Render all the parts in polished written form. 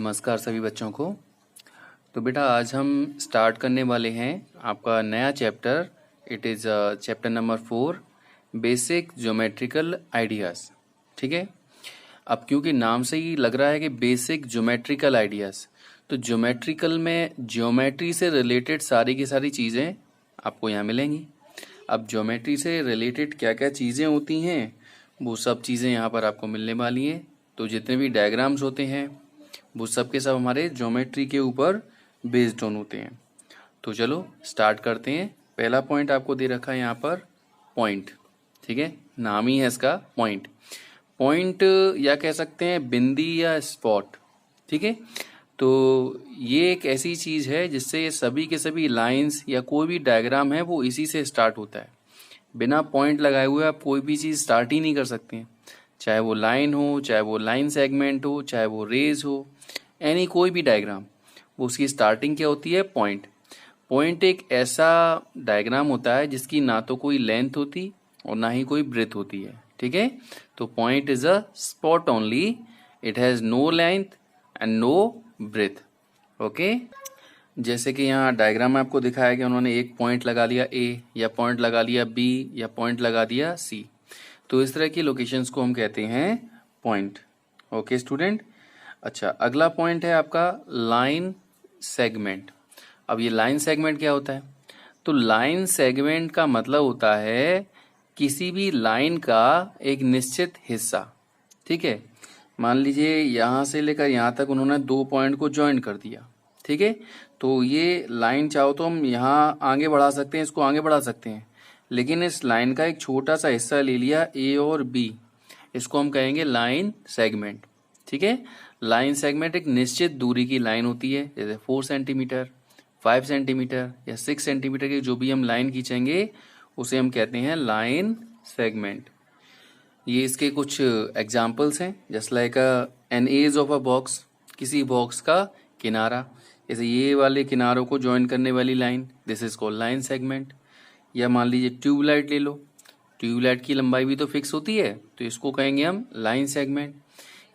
नमस्कार सभी बच्चों को। तो बेटा आज हम स्टार्ट करने वाले हैं आपका नया chapter. It is chapter number 4, basic geometrical ideas. ठीक है, अब क्योंकि नाम से ही लग रहा है कि बेसिक ज्योमेट्रिकल आइडियाज़, तो ज्योमेट्रिकल में ज्योमेट्री से रिलेटेड सारी की सारी चीज़ें आपको यहाँ मिलेंगी। अब ज्योमेट्री से रिलेटेड क्या क्या चीज़ें होती हैं वो सब चीज़ें यहाँ पर आपको मिलने वाली हैं। तो जितने भी डायग्राम्स होते हैं वो सब के सब हमारे ज्योमेट्री के ऊपर बेस्ड ऑन होते हैं। तो चलो स्टार्ट करते हैं। पहला पॉइंट आपको दे रखा है यहाँ पर पॉइंट। ठीक है, नाम ही है इसका पॉइंट। पॉइंट या कह सकते हैं बिंदी या स्पॉट। ठीक है, तो ये एक ऐसी चीज़ है जिससे सभी के सभी लाइंस या कोई भी डायग्राम है वो इसी से स्टार्ट होता है। बिना पॉइंट लगाए हुए आप कोई भी चीज़ स्टार्ट ही नहीं कर सकते हैं, चाहे वो लाइन हो, चाहे वो लाइन सेगमेंट हो, चाहे वो रेज हो, एनी कोई भी डायग्राम, वो उसकी स्टार्टिंग क्या होती है? पॉइंट। पॉइंट एक ऐसा डायग्राम होता है जिसकी ना तो कोई लेंथ होती और ना ही कोई ब्रेथ होती है। ठीक है, तो point is a spot only, it has no length and no breadth. Okay, जैसे कि यहाँ डायग्राम में आपको दिखाया गया, उन्होंने एक पॉइंट लगा लिया ए, या पॉइंट लगा लिया बी, या पॉइंट लगा दिया सी। तो इस तरह की लोकेशंस को हम कहते हैं पॉइंट। Okay student. अच्छा, अगला पॉइंट है आपका लाइन सेगमेंट। अब ये लाइन सेगमेंट क्या होता है? तो लाइन सेगमेंट का मतलब होता है किसी भी लाइन का एक निश्चित हिस्सा। ठीक है, मान लीजिए यहाँ से लेकर यहाँ तक उन्होंने दो पॉइंट को ज्वाइन कर दिया। ठीक है, तो ये लाइन चाहो तो हम यहाँ आगे बढ़ा सकते हैं, इसको आगे बढ़ा सकते हैं, लेकिन इस लाइन का एक छोटा सा हिस्सा ले लिया ए और बी, इसको हम कहेंगे लाइन सेगमेंट। ठीक है, लाइन सेगमेंट एक निश्चित दूरी की लाइन होती है, जैसे 4 सेंटीमीटर, 5 सेंटीमीटर या 6 सेंटीमीटर की जो भी हम लाइन खींचेंगे उसे हम कहते हैं लाइन सेगमेंट। ये इसके कुछ एग्जाम्पल्स हैं, just like an edge of a box, किसी बॉक्स का किनारा, जैसे ये वाले किनारों को ज्वाइन करने वाली line, this is called line segment. या मान लीजिए ट्यूबलाइट ले लो, ट्यूबलाइट की लंबाई भी तो फिक्स होती है, तो इसको कहेंगे हम लाइन सेगमेंट।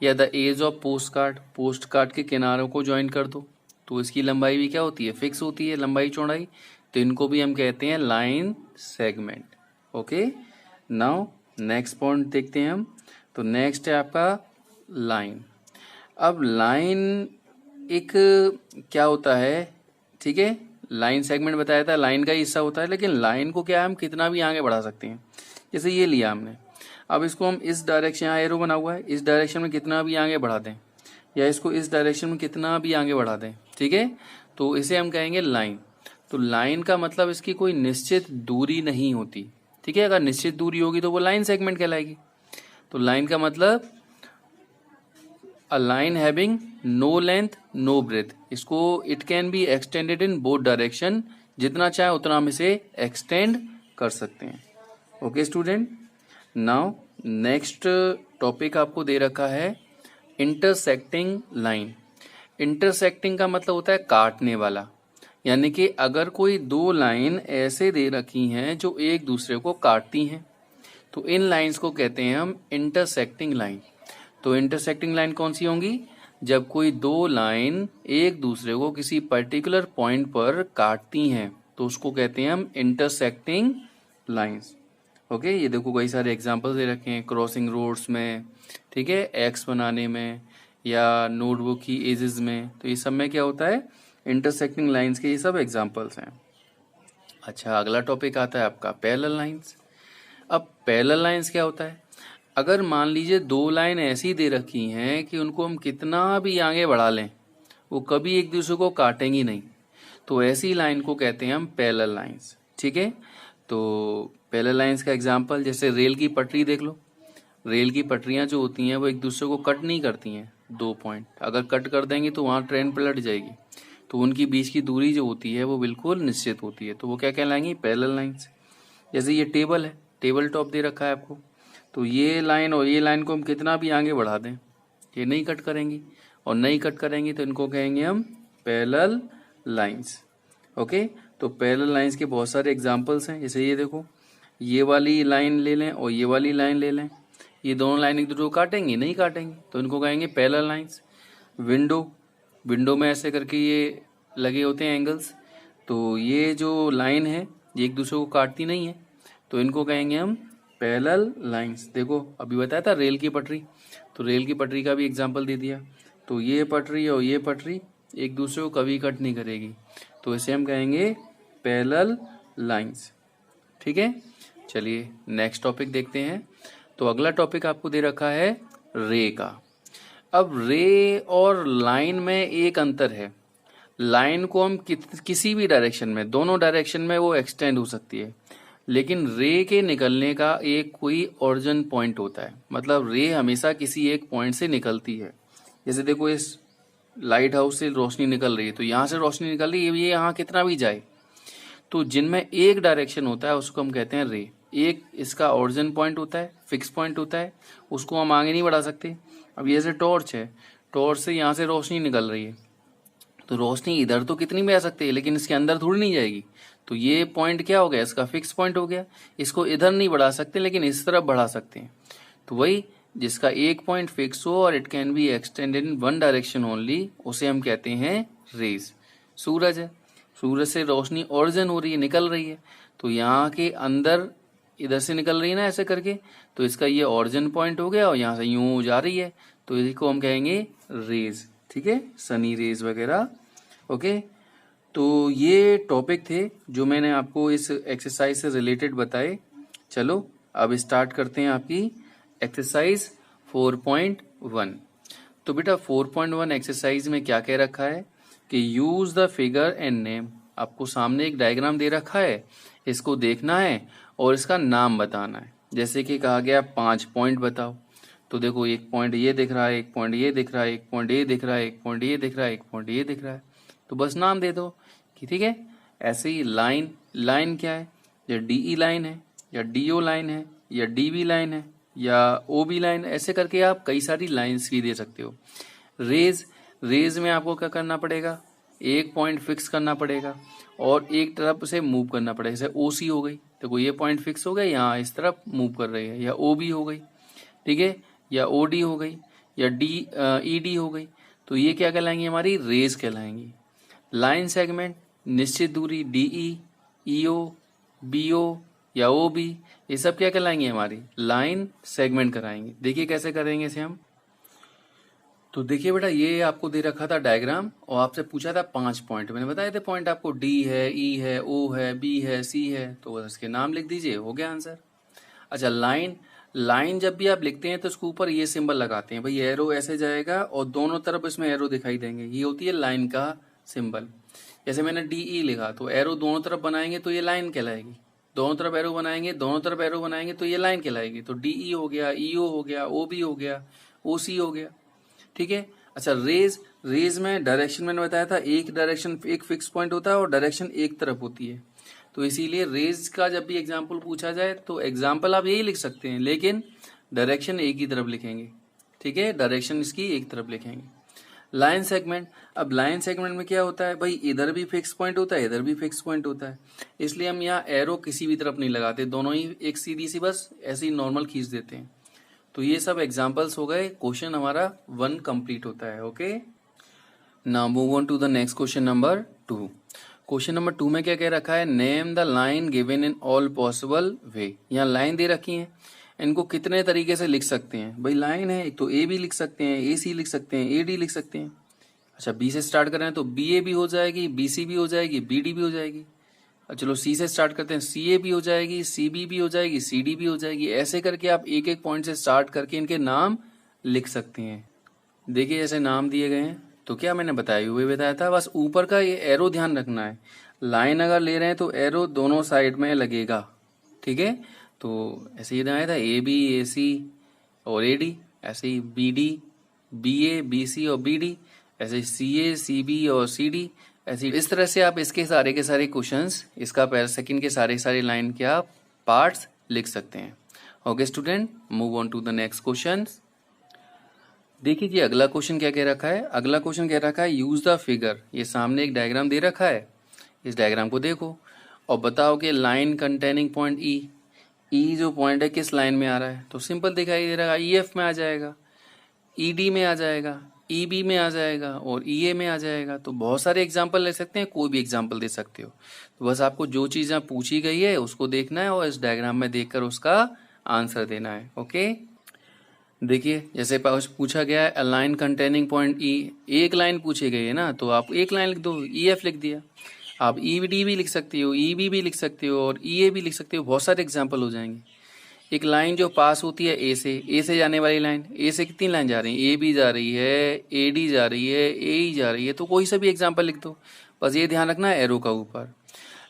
या the edge of postcard, postcard के किनारों को ज्वाइन कर दो, तो इसकी लंबाई भी क्या होती है? फिक्स होती है, लंबाई चौड़ाई, तो इनको भी हम कहते हैं line segment. Okay, now next point देखते हैं हम। तो नेक्स्ट है आपका लाइन। अब लाइन एक क्या होता है? ठीक है, लाइन सेगमेंट बताया था, लाइन का ही हिस्सा होता है, लेकिन लाइन को क्या है, हम कितना भी आगे बढ़ा सकते हैं। जैसे ये लिया हमने, अब इसको हम इस डायरेक्शन, यहाँ एरो बना हुआ है, इस डायरेक्शन में कितना भी आगे बढ़ा दें, या इसको इस डायरेक्शन में कितना भी आगे बढ़ा दें। ठीक है, तो इसे हम कहेंगे लाइन। तो लाइन का मतलब इसकी कोई निश्चित दूरी नहीं होती। ठीक है, अगर निश्चित दूरी होगी तो वो लाइन सेगमेंट कहलाएगी। तो लाइन का मतलब a line having no length no breath, इसको it can be extended in both direction, जितना चाहे उतना हम इसे एक्सटेंड कर सकते हैं। Okay student, now next topic आपको दे रखा है इंटरसेक्टिंग लाइन। इंटरसेक्टिंग का मतलब होता है काटने वाला, यानी कि अगर कोई दो लाइन ऐसे दे रखी हैं जो एक दूसरे को काटती हैं, तो इन लाइंस को कहते हैं हम इंटरसेक्टिंग लाइन। तो इंटरसेक्टिंग लाइन कौन सी होंगी? जब कोई दो लाइन एक दूसरे को किसी पर्टिकुलर पॉइंट पर काटती हैं तो उसको कहते हैं हम इंटरसेक्टिंग लाइंस। ओके, ये देखो कई सारे एग्जांपल्स दे रखे हैं, क्रॉसिंग रोड्स में, ठीक है, एक्स बनाने में, या नोटबुक की एजेस में, तो ये सब में क्या होता है? इंटरसेक्टिंग लाइंस के ये सब एग्जांपल्स हैं। अच्छा, अगला टॉपिक आता है आपका पैरेलल लाइंस। अब पैरेलल लाइंस क्या होता है? अगर मान लीजिए दो लाइन ऐसी दे रखी हैं कि उनको हम कितना भी आगे बढ़ा लें वो कभी एक दूसरे को काटेंगी नहीं, तो ऐसी लाइन को कहते हैं हम पैरेलल लाइंस। ठीक है, तो पैरेलल लाइंस का एग्जांपल जैसे रेल की पटरी देख लो। रेल की पटरियां जो होती हैं वो एक दूसरे को कट नहीं करती हैं, दो पॉइंट अगर कट कर देंगी तो वहाँ ट्रेन पलट जाएगी, तो उनकी बीच की दूरी जो होती है वो बिल्कुल निश्चित होती है, तो वो क्या कहलाएंगी? Parallel lines. जैसे ये टेबल है, टेबल टॉप दे रखा है आपको, तो ये लाइन और ये लाइन को हम कितना भी आगे बढ़ा दें ये नहीं कट करेंगी, और नहीं कट करेंगी तो इनको कहेंगे हम पैरेलल लाइंस। ओके, तो पैरेलल लाइंस के बहुत सारे एग्जांपल्स हैं, जैसे ये देखो, ये वाली लाइन ले लें और ये वाली लाइन ले लें, ये दोनों लाइन एक दूसरे को काटेंगी? नहीं काटेंगी, तो इनको कहेंगे पैरेलल लाइंस। विंडो, विंडो में ऐसे करके ये लगे होते हैं एंगल्स। तो ये जो लाइन है ये एक दूसरे को काटती नहीं है, तो इनको कहेंगे हम पैरेलल लाइंस। देखो अभी बताया था रेल की पटरी, तो रेल की पटरी का भी एग्जांपल दे दिया। तो ये पटरी और ये पटरी एक दूसरे को कभी कट नहीं करेगी, तो इसे हम कहेंगे पैरेलल लाइंस। ठीक है, चलिए नेक्स्ट टॉपिक देखते हैं। तो अगला टॉपिक आपको दे रखा है रे का। अब रे और लाइन में एक अंतर है, लाइन को हम किसी भी डायरेक्शन में, दोनों डायरेक्शन में वो एक्सटेंड हो सकती है, लेकिन रे के निकलने का एक कोई ओरिजिन पॉइंट होता है। मतलब रे हमेशा किसी एक पॉइंट से निकलती है। जैसे देखो इस लाइट हाउस से रोशनी निकल रही है, तो यहाँ से रोशनी निकल रही है, ये यहाँ कितना भी जाए, तो जिनमें एक डायरेक्शन होता है उसको हम कहते हैं रे। एक इसका ओरिजिन पॉइंट होता है, फिक्स पॉइंट होता है, उसको हम आगे नहीं बढ़ा सकते। अब ये जैसे टॉर्च है, टॉर्च से यहाँ से रोशनी निकल रही है, तो रोशनी इधर तो कितनी भी आ सकती है, लेकिन इसके अंदर थोड़ी नहीं जाएगी। तो ये पॉइंट क्या हो गया, इसका फिक्स पॉइंट हो गया। इसको इधर नहीं बढ़ा सकते, लेकिन इस तरफ बढ़ा सकते हैं। तो वही जिसका एक पॉइंट फिक्स हो और it can be extended in one direction only, उसे हम कहते हैं रेज। सूरज है, सूरज से रोशनी ओरिजिन हो रही है, निकल रही है, तो यहाँ के अंदर इधर से निकल रही है ना ऐसे करके, तो इसका ये ओरिजिन पॉइंट हो गया और यहाँ से यूं जा रही है, तो इसको हम कहेंगे रेज। ठीक है, सनी रेज वगैरह। ओके, तो ये टॉपिक थे जो मैंने आपको इस एक्सरसाइज से रिलेटेड बताए। चलो अब स्टार्ट करते हैं आपकी एक्सरसाइज 4.1। तो बेटा 4.1 एक्सरसाइज में क्या कह रखा है कि use the figure and name. आपको सामने एक डायग्राम दे रखा है, इसको देखना है और इसका नाम बताना है। जैसे कि कहा गया 5 पॉइंट बताओ, तो देखो एक पॉइंट ये दिख रहा है, एक पॉइंट ये दिख रहा है, एक पॉइंट ये दिख रहा है, एक पॉइंट ये दिख रहा है, एक पॉइंट ये दिख रहा है, तो बस नाम दे दो कि ठीक है। ऐसे ही लाइन, लाइन क्या है, या डीई लाइन है, या डीओ लाइन है, या डीबी लाइन है, या ओबी लाइन, ऐसे करके आप कई सारी लाइंस भी दे सकते हो। रेज, रेज में आपको क्या करना पड़ेगा, एक पॉइंट फिक्स करना पड़ेगा और एक तरफ से मूव करना पड़ेगा। जैसे ओसी हो गई, देखो ये पॉइंट फिक्स हो गया, यहाँ इस तरफ मूव कर रही है, या ओबी हो गई, ठीक है, या ओडी हो गई, या ईडी हो गई, तो ये क्या कहलाएंगी, हमारी रेज कहलाएंगी। लाइन सेगमेंट, निश्चित दूरी, डीई, ईओ, बीओ या ओबी, ये सब क्या कहलाएंगे, हमारी लाइन सेगमेंट कराएंगे। देखिए कैसे करेंगे इसे हम। तो देखिए बेटा, ये आपको दे रखा था डायग्राम और आपसे पूछा था 5 पॉइंट। मैंने बताए थे पॉइंट आपको, डी है, ई है, ओ है, बी है, सी है, तो इसके नाम लिख दीजिए, हो गया आंसर। अच्छा लाइन, लाइन जब भी आप लिखते हैं तो उसके ऊपर ये सिंबल लगाते हैं भाई, एरो ऐसे जाएगा और दोनों तरफ इसमें एरो दिखाई देंगे, ये होती है लाइन का सिंबल। जैसे मैंने डीई लिखा तो एरो दोनों तरफ बनाएंगे तो ये लाइन कहलाएगी, दोनों तरफ एरो बनाएंगे, दोनों तरफ एरो बनाएंगे तो ये लाइन कहलाएगी। तो डीई हो गया, ईओ हो गया, ओबी हो गया, ओसी हो गया, ठीक है। अच्छा रेज, रेज में डायरेक्शन मैंने बताया था, एक डायरेक्शन एक फिक्स पॉइंट होता है और डायरेक्शन एक तरफ होती है, तो इसीलिए रेज का जब भी एग्जाम्पल पूछा जाए तो एग्जाम्पल आप यही लिख सकते हैं, लेकिन डायरेक्शन एक ही तरफ लिखेंगे, ठीक है, डायरेक्शन इसकी एक तरफ लिखेंगे। लाइन सेगमेंट, अब लाइन सेगमेंट में क्या होता है भाई, इधर भी फिक्स पॉइंट होता है, इधर भी फिक्स पॉइंट होता है, इसलिए हम यहाँ एरो किसी भी तरफ नहीं लगाते, दोनों ही एक सीधी सी बस ऐसे ही नॉर्मल खींच देते हैं। तो ये सब एग्जाम्पल्स हो गए, क्वेश्चन हमारा 1 कंप्लीट होता है। Okay, now move on to the next question number 2। Question number 2 में क्या कह रखा है, name the line given in all possible way. यहाँ लाइन दे रखी है, इनको कितने तरीके से लिख सकते हैं भाई, लाइन है एक तो ए भी लिख सकते हैं, ए सी लिख सकते हैं, ए डी लिख सकते हैं। अच्छा बी से स्टार्ट कर रहे हैं तो बी ए भी हो जाएगी, बी सी भी हो जाएगी, बी डी भी हो जाएगी। चलो सी से स्टार्ट करते हैं, सी ए भी हो जाएगी, सी बी भी हो जाएगी, सी डी भी हो जाएगी। ऐसे करके आप एक एक पॉइंट से स्टार्ट करके इनके नाम लिख सकते हैं। देखिए जैसे नाम दिए गए हैं, तो क्या मैंने बताया हुए बताया था, बस ऊपर का ये एरो ध्यान रखना है। लाइन अगर ले रहे हैं तो एरो दोनों साइड में लगेगा, ठीक है। तो ऐसे ही बनाया था, ए बी, ए सी और ए डी, ऐसे ही बी डी, बी ए, बी सी और बी डी, ऐसे सी ए, सी बी और सी डी, ऐसे इस तरह से आप इसके सारे के सारे क्वेश्चंस, इसका पैर सेकंड के सारे सारे लाइन के आप पार्ट्स लिख सकते हैं। Okay student, move on to the next question. देखिए जी अगला क्वेश्चन क्या कह रखा है, अगला क्वेश्चन कह रखा है यूज द फिगर। ये सामने एक डायग्राम दे रखा है, इस डायग्राम को देखो और बताओ कि लाइन कंटेनिंग पॉइंट ई, ई जो पॉइंट है किस लाइन में आ रहा है, तो सिंपल दिखाई दे रहा है, ई एफ में आ जाएगा, ई डी में आ जाएगा, ई बी में आ जाएगा और ई ए में आ जाएगा। तो बहुत सारे एग्जाम्पल ले सकते हैं, कोई भी एग्जाम्पल दे सकते हो। तो बस आपको जो चीज़ पूछी गई है उसको देखना है और इस डायग्राम में देखकर उसका आंसर देना है। ओके, देखिए जैसे पूछा गया है अ लाइन कंटेनिंग पॉइंट ई, एक लाइन पूछी गई है ना, तो आप एक लाइन लिख दो, ई एफ लिख दिया। आप ई डी भी लिख सकती हो, ई बी भी लिख सकते हो और ई ए भी लिख सकते हो, बहुत सारे एग्जाम्पल हो जाएंगे। एक लाइन जो पास होती है ए से जाने वाली लाइन, ए से कितनी लाइन जा रही है, ए बी जा रही है, ए डी जा रही है, ए ई जा रही है, तो कोई सा भी एग्जाम्पल लिख दो। बस ये ध्यान रखना है एरो का ऊपर।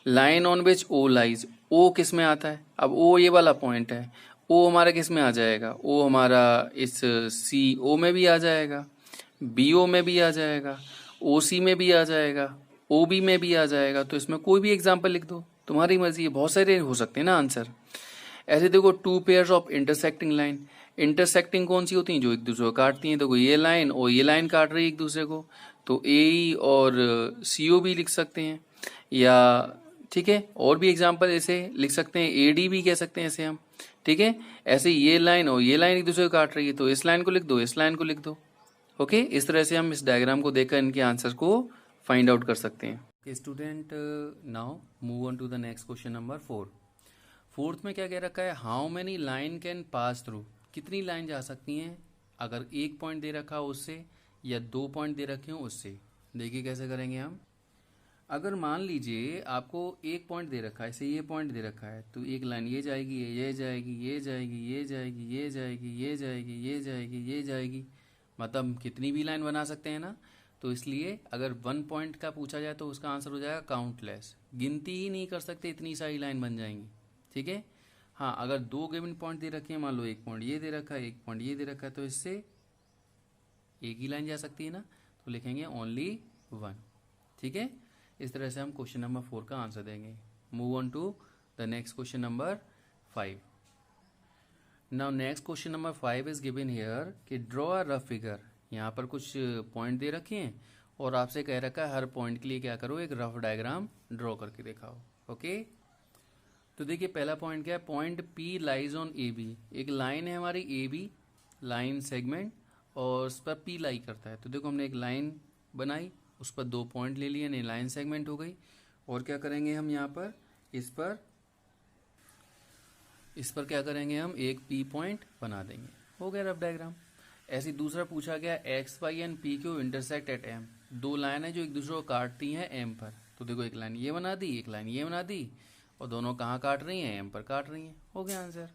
Line on which O lies, O किस में आता है, अब ओ ये वाला पॉइंट है, ओ हमारा किस में आ जाएगा, ओ हमारा इस सी ओ में भी आ जाएगा, बी ओ में भी आ जाएगा, ओ सी में भी आ जाएगा, ओ बी में भी आ जाएगा। तो इसमें कोई भी एग्जाम्पल लिख दो, तुम्हारी मर्जी है, बहुत सारे हो सकते हैं ना आंसर। ऐसे देखो two pairs of intersecting line, intersecting कौन सी होती हैं, जो एक दूसरे को काटती हैं। देखो ये लाइन और ये लाइन काट रही है एक दूसरे को, तो ए और सी ओ भी लिख सकते हैं, या ठीक है और भी एग्जाम्पल ऐसे लिख सकते हैं, ए डी भी कह सकते हैं ऐसे हम, ठीक है। ऐसे ये लाइन और ये लाइन एक दूसरे को काट रही है, तो इस लाइन को लिख दो, इस लाइन को लिख दो। ओके, इस तरह से हम इस डायग्राम को देखकर इनके आंसर को फाइंड आउट कर सकते हैं। Student, now move on to the next question number 4। Fourth में क्या कह रखा है, how many line can pass through, कितनी लाइन जा सकती हैं अगर एक पॉइंट दे रखा हो उससे या 2 पॉइंट दे रखे हो उससे। देखिए कैसे करेंगे हम। अगर मान लीजिए आपको एक पॉइंट दे रखा है, ऐसे ये पॉइंट दे रखा है, तो एक लाइन ये जाएगी, ये जाएगी, ये जाएगी, ये जाएगी, ये जाएगी, ये जाएगी, ये जाएगी, ये जाएगी, मतलब कितनी भी लाइन बना सकते हैं ना। तो इसलिए अगर 1 पॉइंट का पूछा जाए तो उसका आंसर हो जाएगा काउंटलेस, गिनती ही नहीं कर सकते, इतनी सारी लाइन बन जाएंगी। ठीक है, हाँ अगर 2 गिवन पॉइंट दे रखे हैं, मान लो एक पॉइंट ये दे रखा है, एक पॉइंट ये दे रखा है, तो इससे एक ही लाइन जा सकती है ना, तो लिखेंगे ओनली 1। ठीक है, इस तरह से हम क्वेश्चन नंबर 4 का आंसर देंगे। Move on to the next question number 5। Now next question number 5 is given here कि ड्रॉ अ रफ फिगर। यहाँ पर कुछ पॉइंट दे रखे हैं और आपसे कह रखा है हर पॉइंट के लिए क्या करो, एक रफ डायग्राम ड्रॉ करके दिखाओ। ओके, तो देखिए पहला पॉइंट क्या है, point P lies on A B. एक लाइन है हमारी ए बी लाइन सेगमेंट और उस पर पी लाई करता है। तो देखो हमने एक लाइन बनाई, उस पर 2 पॉइंट ले लिए, लाइन सेगमेंट हो गई। और क्या करेंगे हम यहाँ पर इस पर क्या करेंगे हम, एक पी पॉइंट बना देंगे, हो गया रफ डायग्राम। ऐसे दूसरा पूछा गया X Y and P Q intersect at M. 2 line है जो एक दूसरे को काटती हैं एम पर। तो देखो एक लाइन ये बना दी, एक लाइन ये बना दी, और दोनों कहाँ काट रही हैं, एम पर काट रही हैं, हो गया आंसर।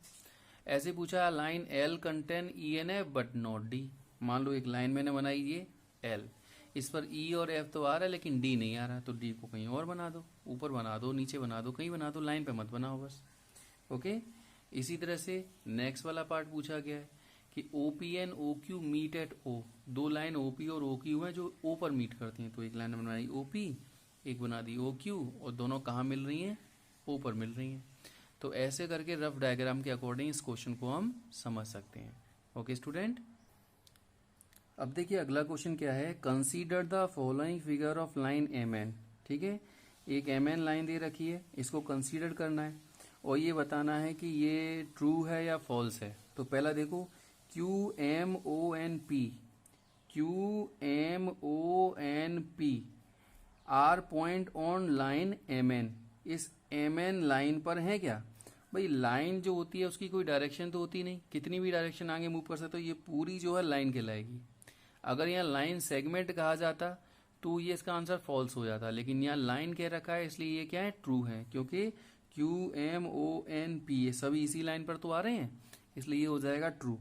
ऐसे पूछा line L contain E N F but not D. मान लो एक लाइन मैंने बनाई ये एल, इस पर ई और एफ तो आ रहा है लेकिन डी नहीं आ रहा, तो डी को कहीं और बना दो, ऊपर बना दो, नीचे बना दो, कहीं बना दो, लाइन पे मत बनाओ बस। ओके, इसी तरह से नेक्स्ट वाला पार्ट पूछा गया है कि O P and O Q meet at O. 2 line O P और ओ क्यू है जो ओ पर मीट करती हैं। तो एक लाइन बनाई ओ पी, एक बना दी ओ क्यू, और दोनों कहाँ मिल रही हैं, ओ पर मिल रही हैं। तो ऐसे करके रफ डायग्राम के अकॉर्डिंग इस क्वेश्चन को हम समझ सकते हैं। ओके स्टूडेंट, अब देखिए अगला क्वेश्चन क्या है, consider the following figure of line M N. ठीक है, एक एम एन लाइन दे रखी है, इसको कंसीडर करना है और ये बताना है कि ये ट्रू है या फॉल्स है। तो पहला देखो Q M O N P, Q M O N P are point on line M N. इस एम एन लाइन पर है क्या, भाई लाइन जो होती है उसकी कोई डायरेक्शन तो होती नहीं, कितनी भी डायरेक्शन आगे मूव कर सकते, तो ये पूरी जो है लाइन कहलाएगी। अगर यहाँ लाइन सेगमेंट कहा जाता तो ये इसका आंसर फॉल्स हो जाता, लेकिन यहाँ लाइन कह रखा है इसलिए ये क्या है, ट्रू है, क्योंकि Q M O N P ये सभी इसी लाइन पर तो आ रहे हैं, इसलिए ये हो जाएगा true.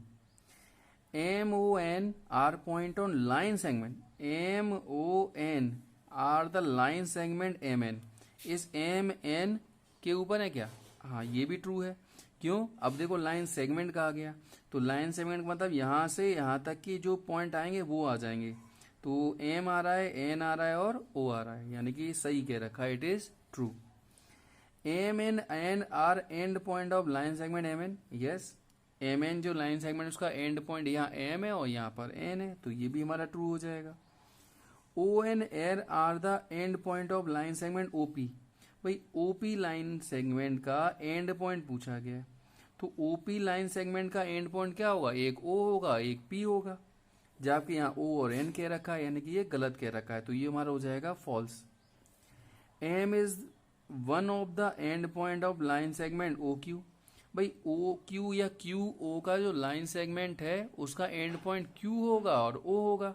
M O N are point on line segment, M O N are the line segment M N. इस एम एन के ऊपर है क्या, हाँ ये भी ट्रू है। क्यों, अब देखो लाइन सेगमेंट कहा गया, तो लाइन सेगमेंट का मतलब यहाँ से यहाँ तक की जो पॉइंट आएंगे वो आ जाएंगे। तो एम आ रहा है, एन आ रहा है और ओ आ रहा है, यानी कि सही कह रखा है, it is true. M N N are end point of line segment M N, yes M N जो लाइन सेगमेंट उसका एंड पॉइंट यहाँ एम है और यहाँ पर एन है, तो ये भी हमारा ट्रू हो जाएगा। O N uh are the end point of line segment OP. भाई ओपी लाइन सेगमेंट का एंड पॉइंट पूछा गया है, तो ओपी लाइन सेगमेंट का एंड पॉइंट क्या होगा, एक ओ होगा एक पी होगा। जबकि यहाँ ओ और एन कह रखा है, यानी कि ये गलत कह रखा है, तो ये हमारा हो जाएगा false. M is one of the end point of line segment O Q. भाई ओ क्यू या क्यू ओ का जो लाइन सेगमेंट है उसका एंड पॉइंट क्यू होगा और ओ होगा,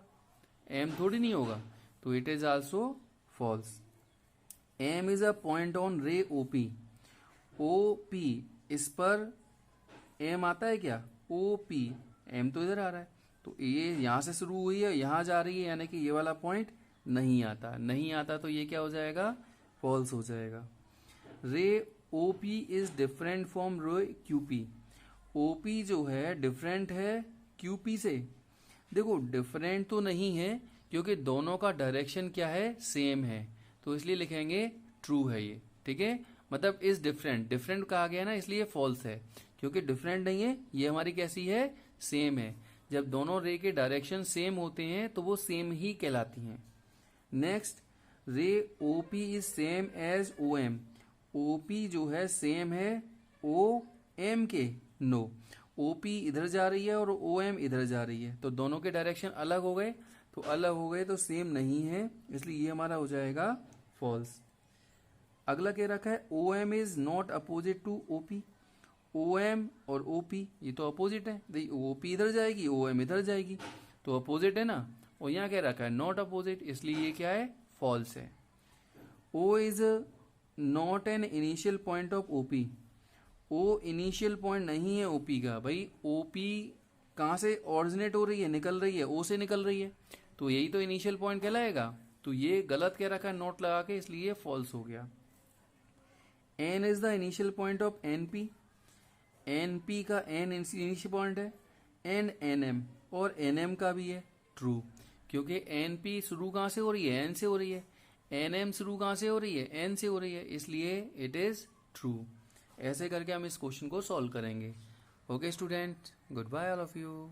एम थोड़ी नहीं होगा, तो it is also false. M is a point on ray OP. OP इस पर एम आता है क्या? ओपी, एम तो इधर आ रहा है, तो ये यहां से शुरू हुई है यहां जा रही है, यानी कि ये वाला पॉइंट नहीं आता, नहीं आता, तो ये क्या हो जाएगा? फॉल्स हो जाएगा। रे ओपी इज डिफरेंट फ्रॉम रे क्यूपी। ओपी जो है डिफरेंट है क्यूपी से। देखो डिफरेंट तो नहीं है क्योंकि दोनों का डायरेक्शन क्या है? सेम है, तो इसलिए लिखेंगे ट्रू है ये, ठीक है। मतलब इज डिफरेंट, डिफरेंट कहा गया ना इसलिए फॉल्स है, क्योंकि डिफरेंट नहीं है, ये हमारी कैसी है? सेम है। जब दोनों रे के डायरेक्शन सेम होते हैं तो वो सेम ही कहलाती हैं। Next, ray OP is same as O M. OP जो है सेम है ओ एम के? नो, ओपी इधर जा रही है और ओ एम इधर जा रही है, तो दोनों के डायरेक्शन अलग हो गए, तो अलग हो गए तो सेम नहीं है, इसलिए ये हमारा हो जाएगा फॉल्स। अगला कह रखा है O M is not opposite to OP. O M और ओपी ये तो अपोजिट है, ओपी इधर जाएगी ओ एम इधर जाएगी, तो अपोजिट है ना, और यहाँ कह रखा है नॉट अपोजिट, इसलिए ये क्या है? फॉल्स है। O is not an initial point of OP. O initial point नहीं है ओपी का। भाई ओपी कहां से ऑरिजिनेट हो रही है? निकल रही है, ओ से निकल रही है, तो यही तो इनिशियल पॉइंट कहलाएगा, तो ये गलत कह रखा है नॉट लगा के, इसलिए फॉल्स हो गया। N is the initial point of NP. NP का एन इनिशियल पॉइंट है, एन एनएम और एनएम का भी है, ट्रू, क्योंकि एनपी शुरू कहां से हो रही है? एन से हो रही है। एनएम शुरू कहां से हो रही है? एन से हो रही है, इसलिए इट इज ट्रू। ऐसे करके हम इस क्वेश्चन को सॉल्व करेंगे। Okay student, good bye all of you.